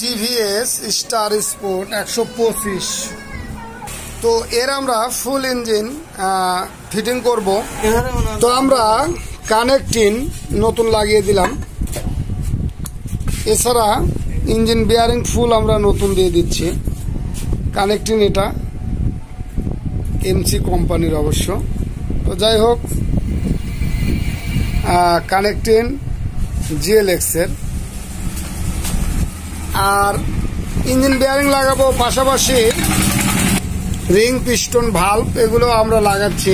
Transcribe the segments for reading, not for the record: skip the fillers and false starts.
TVS star sport 125। তো এর আমরা ফুল ইঞ্জিন ফিটিং করব। তো আমরা কানেক্টিং নতুন লাগিয়ে দিলাম, এছাড়া ইঞ্জিন বিয়ারিং ফুল আমরা নতুন দিয়ে দিচ্ছি। কানেক্টিং এটা এমসি কোম্পানির অবশ্য। তো যাই হোক, কানেক্টিং জিএলএক্স এর। আর ইঞ্জিন বিয়ারিং লাগাবো, পাশাপাশি রিং পিস্টন ভাল্ব এগুলো আমরা লাগাচ্ছি।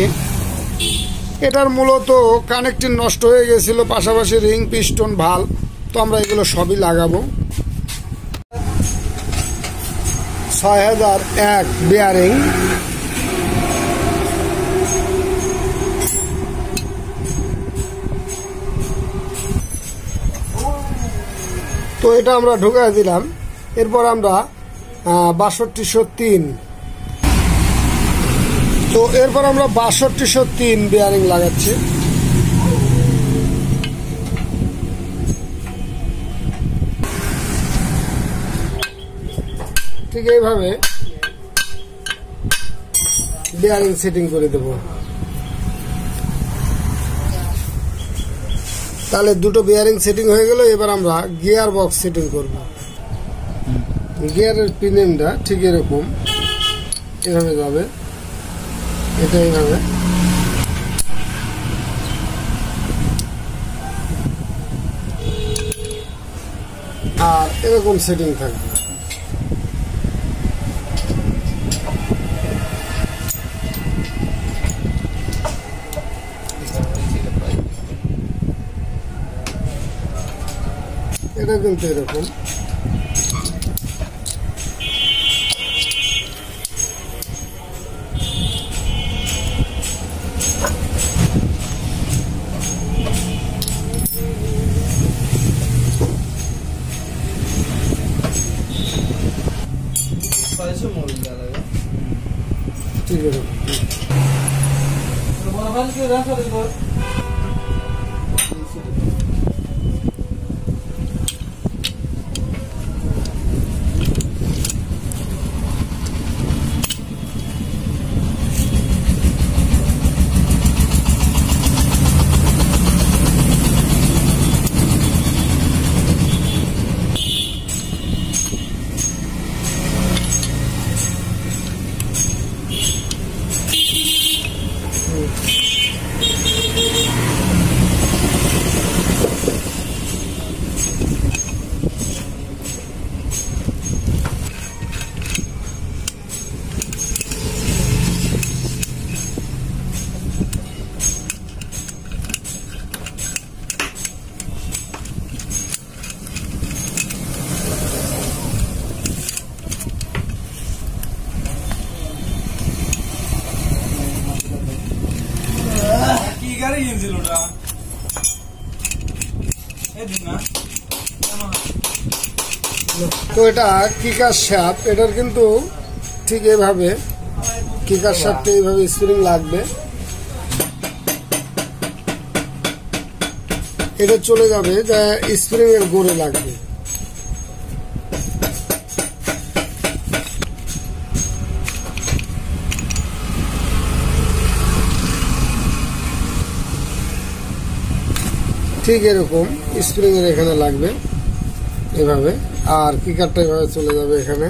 এটার মূলত কানেক্টিং নষ্ট হয়ে গেছিল, পাশাপাশি রিং পিস্টন ভাল্ব, তো আমরা এগুলো সবই লাগাবো। 6001 বিয়ারিং। তো এটা আমরা ঢুকাই দিলাম। এরপর আমরা 6203, তো এরপর আমরা 6203 বিয়ারিং লাগাচ্ছি। ঠিক এইভাবে বিয়ারিং সেটিং করে দেব। তাহলে দুটো বিয়ারিং সেটিং হয়ে গেল। এবার আমরা গিয়ার বক্স সেটিং করব। গিয়ারের পিনেমটা ঠিক এরকম, এভাবে যাবে, এটা এইভাবে। আর এরকম সেটিং থাকবে। এটা কিন্তু এরকম। ঠিক আছে। তো এটা কিকার শ্যাফট, এটার কিন্তু ঠিক এইভাবে কিকার শ্যাফটে এইভাবে স্প্রিং লাগবে। এটা চলে যাবে যা স্প্রিং এর গোড়ে লাগবে। ঠিক এরকম স্প্রিং এর এখানে লাগবে এভাবে। আর কিকারটা এভাবে চলে যাবে এখানে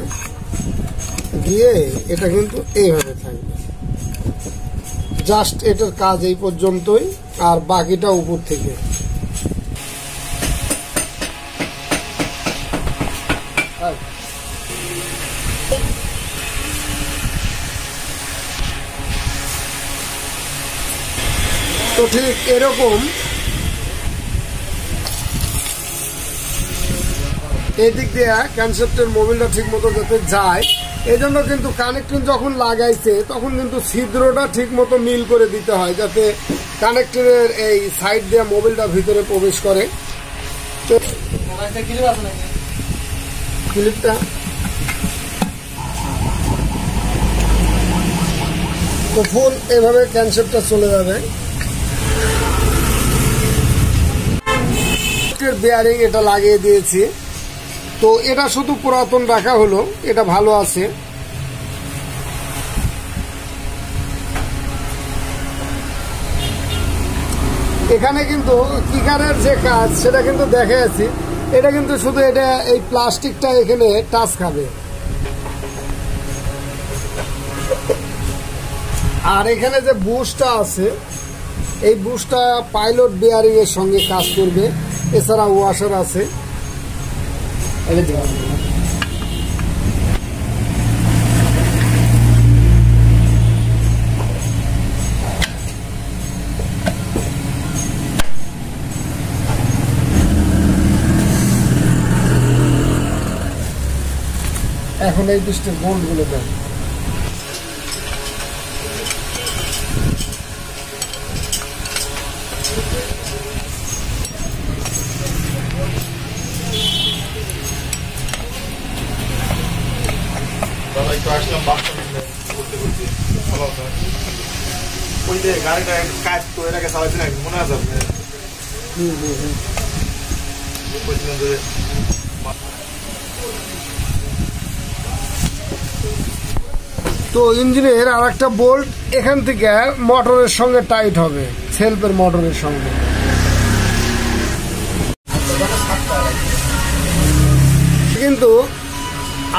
গিয়ে, এটা কিন্তু এইভাবে থাকবে। জাস্ট এটার কাজ এই পর্যন্তই, আর বাকিটা উপর থেকে। তো ঠিক এরকম এই দিক দিয়ে ক্যানসেপ্টের মোবিলটা ঠিক মতো যাতে যায়, এই জন্য কিন্তু কানেক্টিং যখন লাগাইছে তখন কিন্তু ছিদ্রটা ঠিক মতো মিল করে দিতে হয়, যাতে কানেক্টিংয়ের এই সাইড দিয়ে মোবিলটা ভিতরে প্রবেশ করে। ক্লিপটা তো ফুল এভাবে ক্যানসেপ্টটা চলে যাবে। বিয়ারিং এটা লাগিয়ে দিয়েছি। তো এটা শুধু পুরাতন রাখা হলো, এটা ভালো আছে। এখানে কিন্তু কিকারের যে কাজ সেটা কিন্তু দেখে আছি, এটা কিন্তু শুধু এটা এই প্লাস্টিকটা এখানে টাচ খাবে। আর এখানে যে বুশটা আছে, এই বুশটা পাইলট বিয়ারিং এর সঙ্গে কাজ করবে। এছাড়া ওয়াশার আছে। এখন এই পিস্টের বোল্ট গুলো দেন। গাড়িটা কাজ তো এটাকে চালাচ্ছি না, মনে আছে আপনার? তো ইঞ্জিনের আর একটা বোল্ট এখান থেকে মোটরের সঙ্গে টাইট হবে, সেলফের মোটরের সঙ্গে। কিন্তু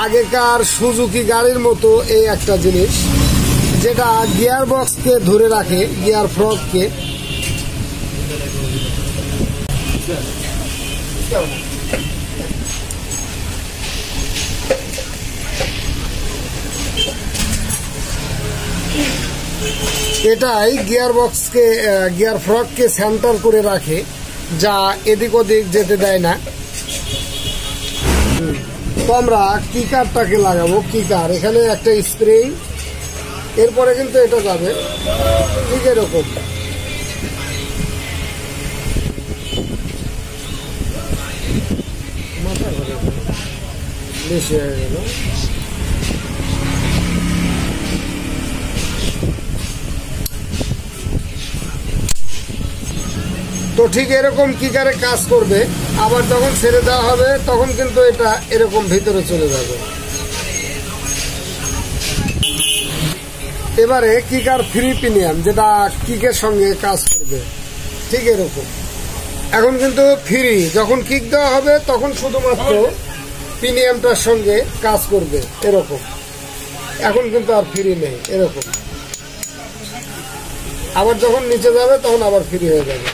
আগেকার সুজুকি গাড়ির মতো এই একটা জিনিস, যেটা গিয়ার বক্সকে ধরে রাখে, গিয়ার ফ্রগকে। এটাই গিয়ার বক্সকে, গিয়ার ফ্রগকে সেন্টার করে রাখে, যা এদিক ওদিক যেতে দেয় না। তো আমরা কিকারটাকে লাগাবো। কিকার এখানে একটা স্প্রিং, এরপরে কিন্তু এটা যাবে ঠিক এরকম। বেশি হয়ে গেল। তো ঠিক এরকম কিকারে কাজ করবে। আবার যখন ছেড়ে দেওয়া হবে তখন কিন্তু এটা এরকম ভিতরে চলে যাবে। এবারে কিকার ফ্রি পিনিয়াম, যেটা কিকের সঙ্গে কাজ করবে, ঠিক এরকম। এখন কিন্তু ফ্রি, যখন কিক দেওয়া হবে তখন শুধুমাত্র পিনিয়ামটার সঙ্গে কাজ করবে এরকম। এখন কিন্তু আর ফ্রি নেই, এরকম। আবার যখন নিচে যাবে তখন আবার ফ্রি হয়ে যাবে।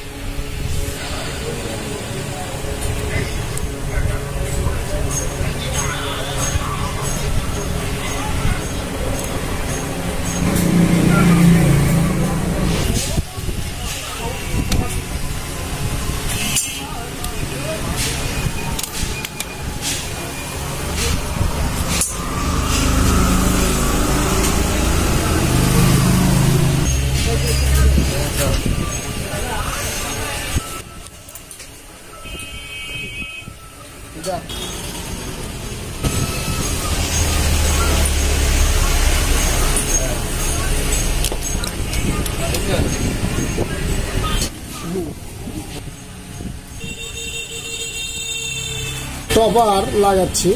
টপার লাগাচ্ছি।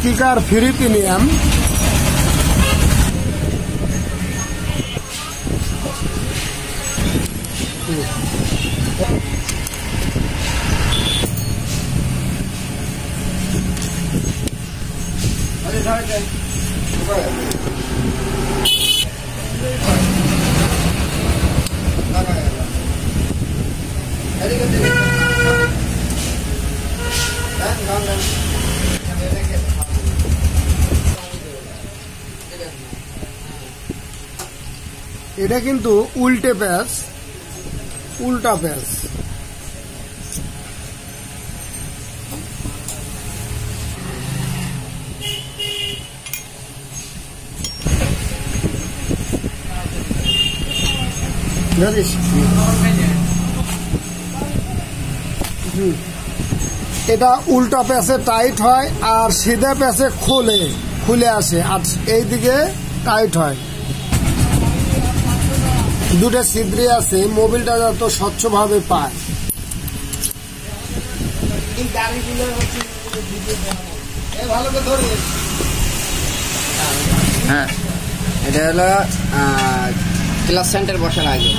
কিকার ফ্রি প্রিমিয়াম। এটা কিন্তু উল্টে প্যাচ, উল্টা প্যাচ। এটা উল্টা প্যাচে টাইট হয় আর সিধা প্যাচে খোলে। খুলে আসে আর এইদিকে টাইট হয়। দুটো ছিদ্রে আছে, মোবিলটা যত স্বচ্ছভাবে পায়। ভালো করে ধরে হ্যাঁ, এটা হলো ক্লাস সেন্টার বসার আগে।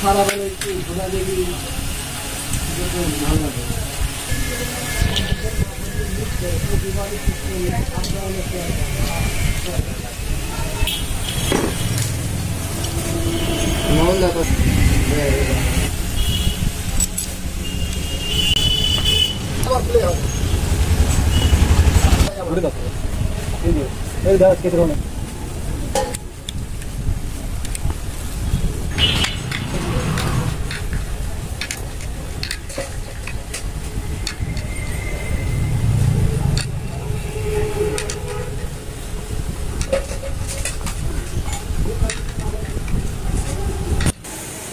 খারাপ হলে একটু ঘোরা দেখি ভালো লাগে।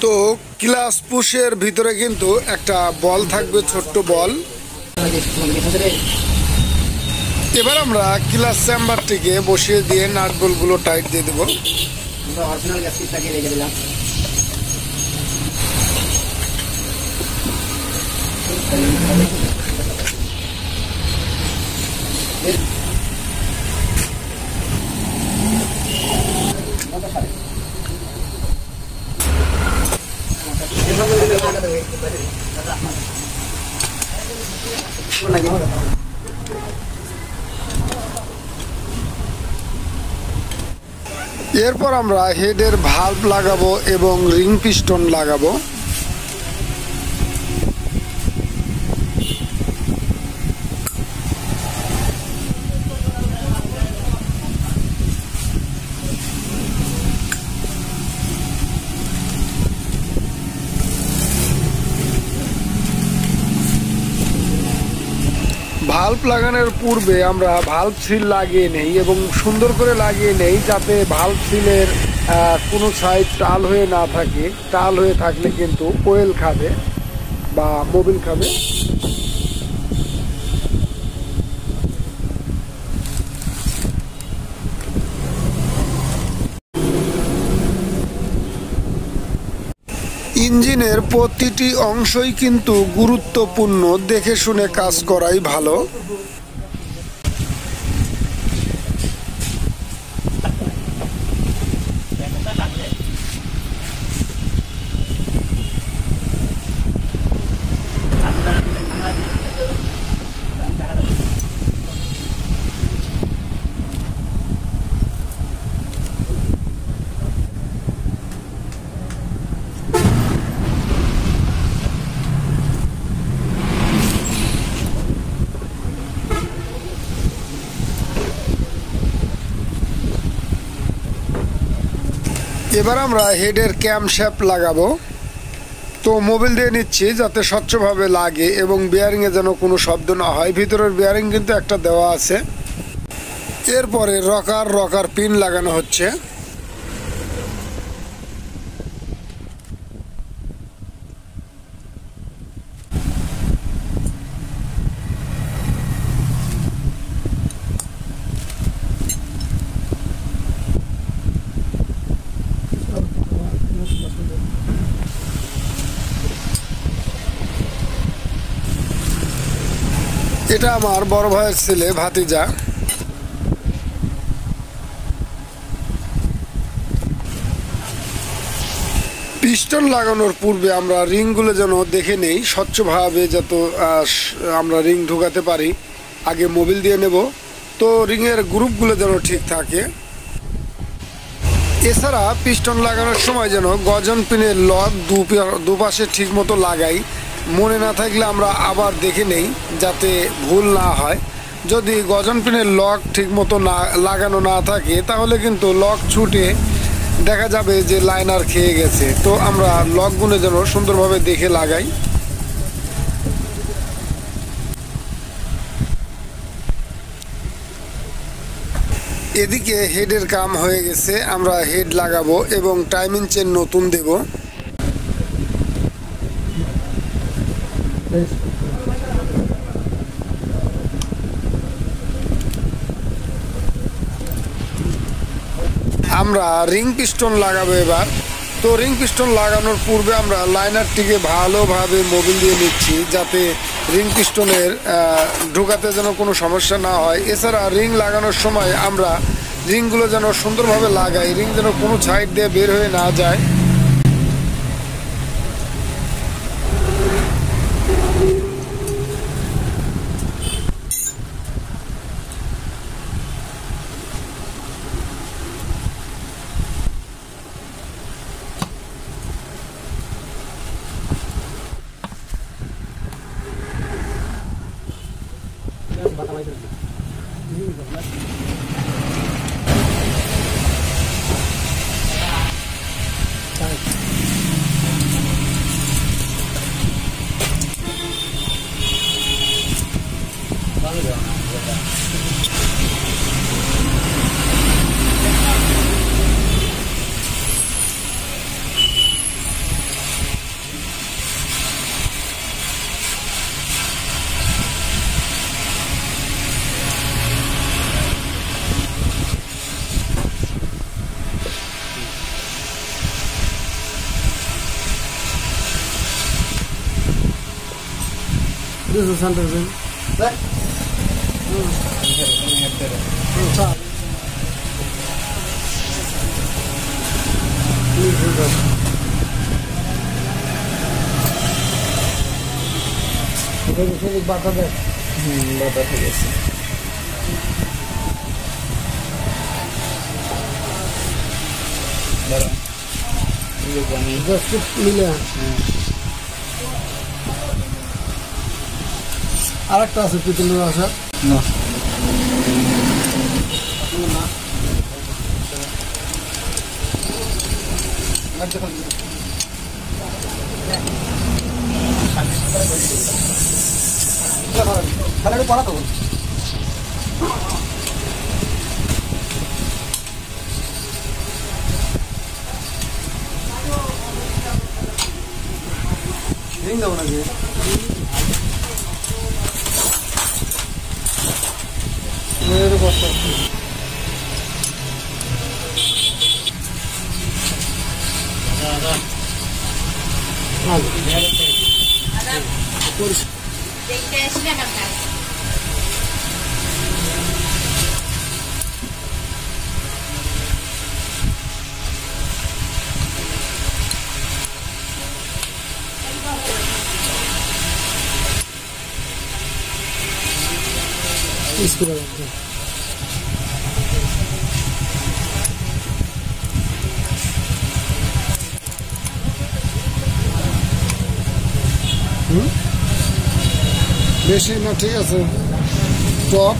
তো ক্লাস পুশের ভিতরে কিন্তু একটা বল থাকবে, ছোট্ট বল। এবার আমরা ক্লাস চেম্বারটিকে বসিয়ে দিয়ে নাট বল্টগুলো টাইট দিয়ে দেবো। অরিজিনাল গ্যাসকিটটাকে রেখে দিলাম। এরপর আমরা হেডের ভাল্ব লাগাবো এবং রিং পিস্টন লাগাবো। ভাল্ব লাগানোর পূর্বে আমরা ভাল্ব সিল লাগিয়ে নেই এবং সুন্দর করে লাগিয়ে নেই, যাতে ভাল্ব সিলের কোনো সাইড টাল হয়ে না থাকে। টাল হয়ে থাকলে কিন্তু ওয়েল খাবে বা মোবিল খাবে। ইঞ্জিনের প্রতিটি অংশই কিন্তু গুরুত্বপূর্ণ, দেখে শুনে কাজ করাই ভালো। এবার আমরা হেডের ক্যাম শ্যাফট লাগাবো। তো মোবিল দিয়ে নিচ্ছি যাতে স্বচ্ছভাবে লাগে এবং বিয়ারিংয়ে যেন কোনো শব্দ না হয়। ভিতরের বিয়ারিং কিন্তু একটা দেওয়া আছে। এরপরে রকার পিন লাগানো হচ্ছে। এটা আমার বড় ভাইয়ের ছেলে, ভাতিজা। পিস্টন লাগানোর পূর্বে আমরা রিংগুলো যেন দেখে নেই স্বচ্ছভাবে, যত আমরা রিং ঢোকাতে পারি। আগে মোবিল দিয়ে নেব, তো রিংয়ের গ্রুপগুলো যেন ঠিক থাকে। এছাড়া পিস্টন লাগানোর সময় যেন গজন পিনের লক দুপাশে ঠিক মতো লাগাই। মনে না থাকলে আমরা আবার দেখে নেই যাতে ভুল না হয়। যদি গজন পিনের লক ঠিক মতো না লাগানো না থাকে তাহলে কিন্তু লক ছুটে দেখা যাবে যে লাইনার খেয়ে গেছে। তো আমরা লকগুলো যেন সুন্দরভাবে দেখে লাগাই। এদিকে হেডের কাম হয়ে গেছে, আমরা হেড লাগাবো এবং টাইমিং চেন নতুন দেব। আমরা রিং পিস্টন লাগাবো এবার। তো রিং পিস্টন লাগানোর পূর্বে আমরা লাইনারটিকে ভালোভাবে মোবিল দিয়ে নিচ্ছি, যাতে রিং পিস্টনের ঢোকাতে যেন কোনো সমস্যা না হয়। এছাড়া রিং লাগানোর সময় আমরা রিংগুলো যেন সুন্দরভাবে লাগাই, রিং যেন কোনো সাইড দিয়ে বের হয়ে না যায়। This is center ring. What? Top. বাতা দেয়। বাতা ঠিক আছে। Just মিলে। আরেকটা আছে পিতলের আশা। না। খালি পড়া তো। রিং দাও নাকি? মেয়ের বস্তা। इसको বেশি না, ঠিক আছে। টপ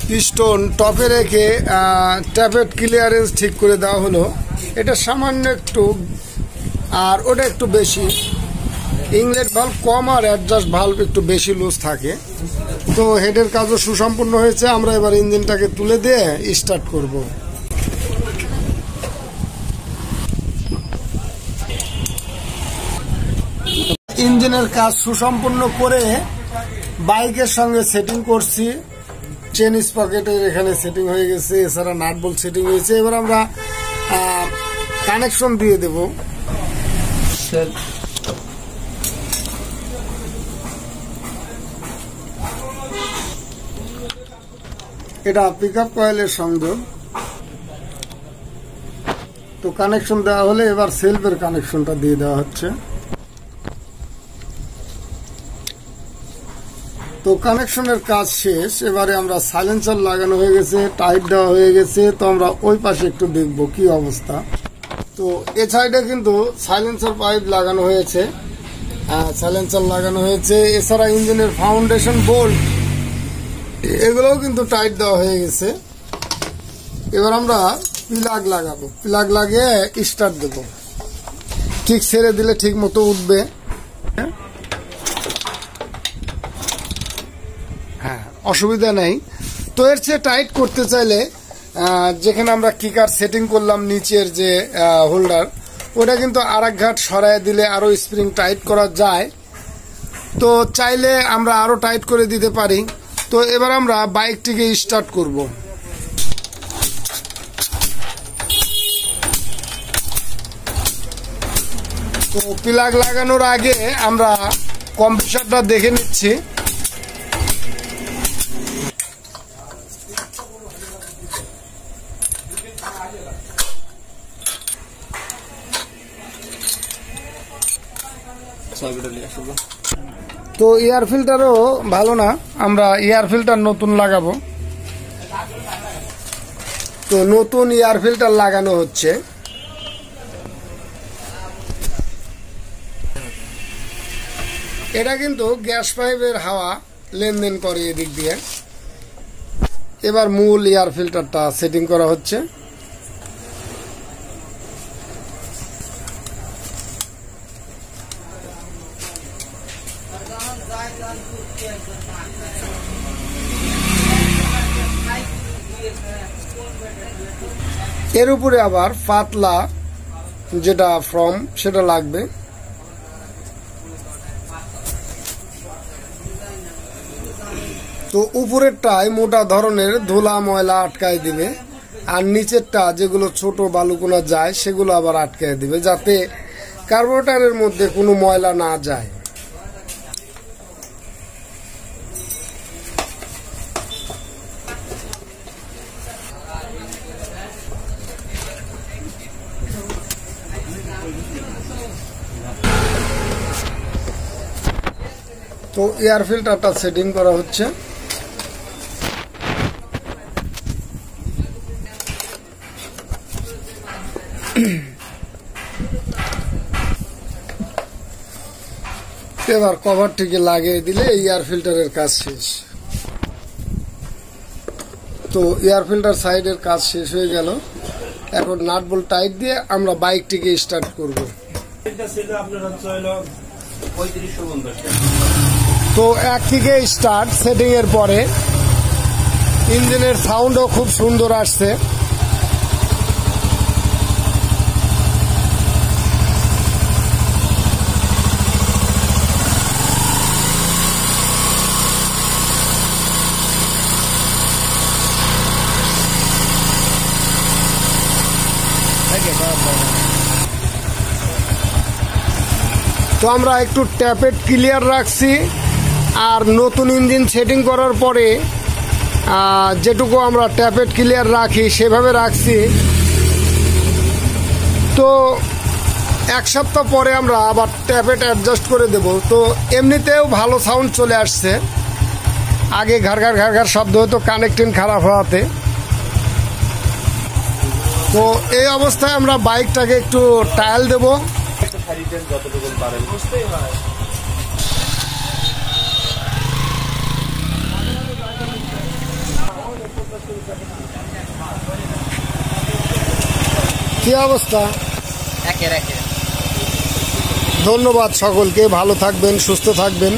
পিস্টন টপে রেখে ট্যাপেট ক্লিয়ারেন্স ঠিক করে দেওয়া হলো। এটা সামান্য একটু, আর ওটা একটু বেশি। ইনলেট ভাল্ব কম আর অ্যাডজাস্ট ভাল্ব একটু বেশি লুজ থাকে। তো হেডের কাজও সুসম্পূর্ণ হয়েছে। আমরা এবার ইঞ্জিনটাকে তুলে দিয়ে স্টার্ট করব। ইঞ্জিনের কাজ সুসম্পূর্ণ করে বাইকের সঙ্গে সেটিং করছি। চেন স্পকেটের এখানে সেটিং হয়ে গেছে, এছাড়া নাট বোল্ট সেটিং হয়েছে। এবার আমরা কানেকশন দিয়ে দেব। এটা পিকআপ কয়েলের সংযোগ। তো কানেকশন দেওয়া হলে এবার সেলফের কানেকশনটা দিয়ে দেওয়া হচ্ছে। তো কানেকশনের কাজ শেষ। এবারে আমরা সাইলেন্সার লাগানো হয়ে গেছে, টাইট দেওয়া হয়ে গেছে। তো আমরা ওই পাশে একটু দেখব কি অবস্থা। তো এ সাইডে কিন্তু সাইলেন্সার পাইপ লাগানো হয়েছে, সাইলেন্সার লাগানো হয়েছে। এছাড়া ইঞ্জিনের ফাউন্ডেশন বোল্ট এগুলোও কিন্তু টাইট দেওয়া হয়ে গেছে। এবার আমরা প্লাগ লাগাবো। প্লাগ লাগিয়ে স্টার্ট দেব। ঠিক ছেড়ে দিলে ঠিক মতো উঠবে। হ্যাঁ, অসুবিধা নেই। তো এর চেয়ে টাইট করতে চাইলে যেখানে আমরা কিকার সেটিং করলাম নিচের যে হোল্ডার, ওটা কিন্তু আর এক ঘাট সরায় দিলে আরো স্প্রিং টাইট করা যায়। তো চাইলে আমরা আরো টাইট করে দিতে পারি। তো এবার আমরা বাইকটিকে স্টার্ট করব। তো প্লাগ লাগানোর আগে আমরা কম্প্রেসারটা দেখে নিচ্ছি। তো এয়ার ফিল্টারও ভালো না, আমরা এয়ার ফিল্টার নতুন লাগাবো। তো নতুন এয়ার ফিল্টার লাগানো হচ্ছে। এটা কিন্তু গ্যাস পাইপের হাওয়া লেনদেন করে এদিক দিয়ে। এবার মূল এয়ার ফিল্টারটা সেটিং করা হচ্ছে। এর উপরে আবার পাতলা যেটা ফর্ম সেটা লাগবে। তো উপরেরটায় মোটা ধরনের ধুলা ময়লা আটকায় দিবে, আর নিচেরটা যেগুলো ছোট বালুকোনা যায় সেগুলো আবার আটকায় দিবে, যাতে কার্বোরেটরের মধ্যে কোনো ময়লা না যায়। তো এয়ার ফিল্টারটা সেটিং করা হচ্ছে। এবার কভারটিকে লাগিয়ে দিলে এয়ার ফিল্টারের কাজ শেষ। তো এয়ার ফিল্টার সাইডের কাজ শেষ হয়ে গেল। এখন নাট বোল্ট টাইট দিয়ে আমরা বাইকটিকে স্টার্ট করব। তো একদিকে স্টার্ট সেটিং এর পরে ইঞ্জিনের সাউন্ডও খুব সুন্দর আসছে। তো আমরা একটু ট্যাপেট ক্লিয়ার রাখছি, আর নতুন ইঞ্জিন সেটিং করার পরে যেটুকু আমরা ট্যাপেট ক্লিয়ার রাখি সেভাবে রাখছি। তো এক সপ্তাহ পরে আমরা আবার ট্যাপেট অ্যাডজাস্ট করে দেব। তো এমনিতেও ভালো সাউন্ড চলে আসছে, আগে ঘাড় ঘাড় শব্দ হতো কানেক্টিং খারাপ হওয়াতে। তো এই অবস্থায় আমরা বাইকটাকে একটু টায়াল দেব। যতটুকু পারেন কি অবস্থা? একে ধন্যবাদ সকলকে, ভালো থাকবেন, সুস্থ থাকবেন।